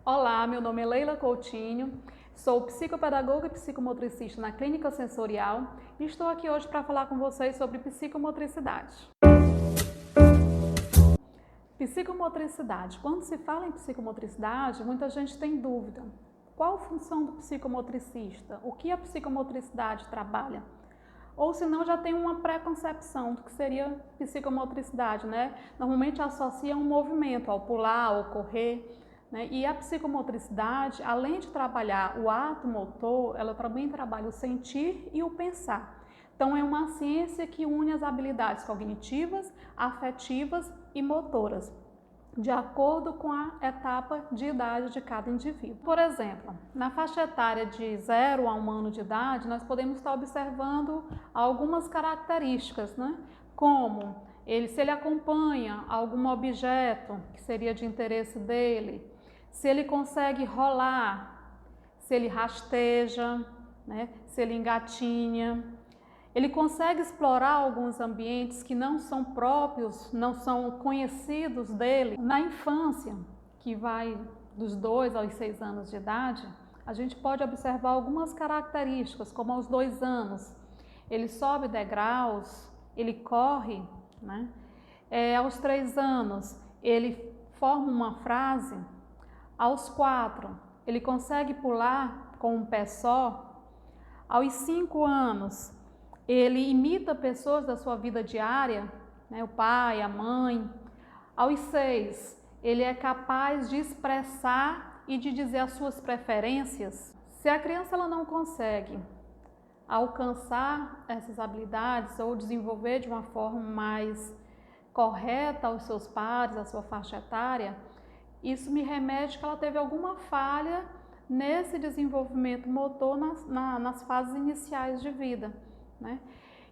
Olá, meu nome é Leila Coutinho, sou psicopedagoga e psicomotricista na Clínica Sensorial e estou aqui hoje para falar com vocês sobre psicomotricidade. Psicomotricidade. Quando se fala em psicomotricidade, muita gente tem dúvida. Qual a função do psicomotricista? O que a psicomotricidade trabalha? Ou se não, já tem uma preconcepção do que seria psicomotricidade, né? Normalmente associa um movimento, ao pular, ao correr, né? E a psicomotricidade, além de trabalhar o ato motor, ela também trabalha o sentir e o pensar. Então, é uma ciência que une as habilidades cognitivas, afetivas e motoras, de acordo com a etapa de idade de cada indivíduo. Por exemplo, na faixa etária de 0 a 1 ano de idade, nós podemos estar observando algumas características, né? Como se ele acompanha algum objeto que seria de interesse dele, se ele consegue rolar, se ele rasteja, né? Se ele engatinha. Ele consegue explorar alguns ambientes que não são próprios, não são conhecidos dele. Na infância, que vai dos 2 aos 6 anos de idade, a gente pode observar algumas características, como aos 2 anos, ele sobe degraus, ele corre, né? Aos 3 anos, ele forma uma frase. Aos 4, ele consegue pular com um pé só. Aos 5 anos, ele imita pessoas da sua vida diária, né, o pai, a mãe. Aos 6, ele é capaz de expressar e de dizer as suas preferências. Se a criança ela não consegue alcançar essas habilidades ou desenvolver de uma forma mais correta aos seus pares, a sua faixa etária, isso me remete que ela teve alguma falha nesse desenvolvimento motor nas fases iniciais de vida, né?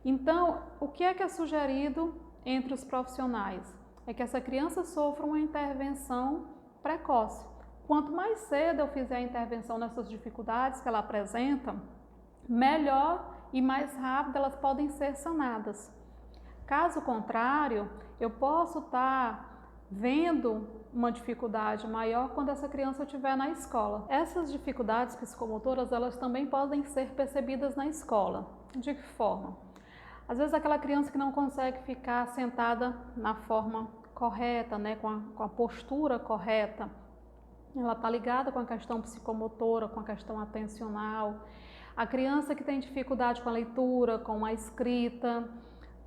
Então, o que é sugerido entre os profissionais? É que essa criança sofra uma intervenção precoce. Quanto mais cedo eu fizer a intervenção nessas dificuldades que ela apresenta, melhor e mais rápido elas podem ser sanadas. Caso contrário, eu posso estar vendo uma dificuldade maior quando essa criança estiver na escola. Essas dificuldades psicomotoras, elas também podem ser percebidas na escola. De que forma? Às vezes aquela criança que não consegue ficar sentada na forma correta, né, com a postura correta, ela está ligada com a questão psicomotora, com a questão atencional. A criança que tem dificuldade com a leitura, com a escrita,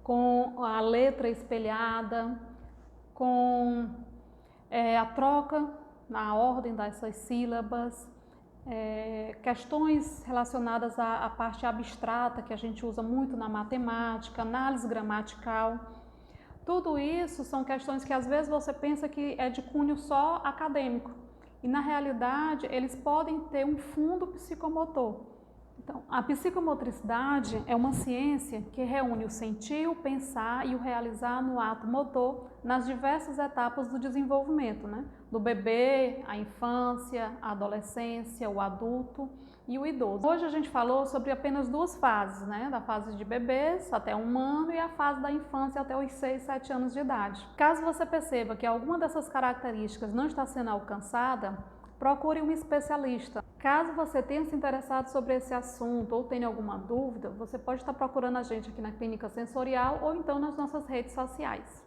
com a letra espelhada, com a troca na ordem dessas sílabas, questões relacionadas à parte abstrata que a gente usa muito na matemática, análise gramatical. Tudo isso são questões que às vezes você pensa que é de cunho só acadêmico e na realidade eles podem ter um fundo psicomotor. Então, a psicomotricidade é uma ciência que reúne o sentir, o pensar e o realizar no ato motor nas diversas etapas do desenvolvimento, né? Do bebê, a infância, a adolescência, o adulto e o idoso. Hoje a gente falou sobre apenas 2 fases, né? Da fase de bebês até 1 ano e a fase da infância até os 6, 7 anos de idade. Caso você perceba que alguma dessas características não está sendo alcançada, procure um especialista. Caso você tenha se interessado sobre esse assunto ou tenha alguma dúvida, você pode estar procurando a gente aqui na Clínica Sensorial ou então nas nossas redes sociais.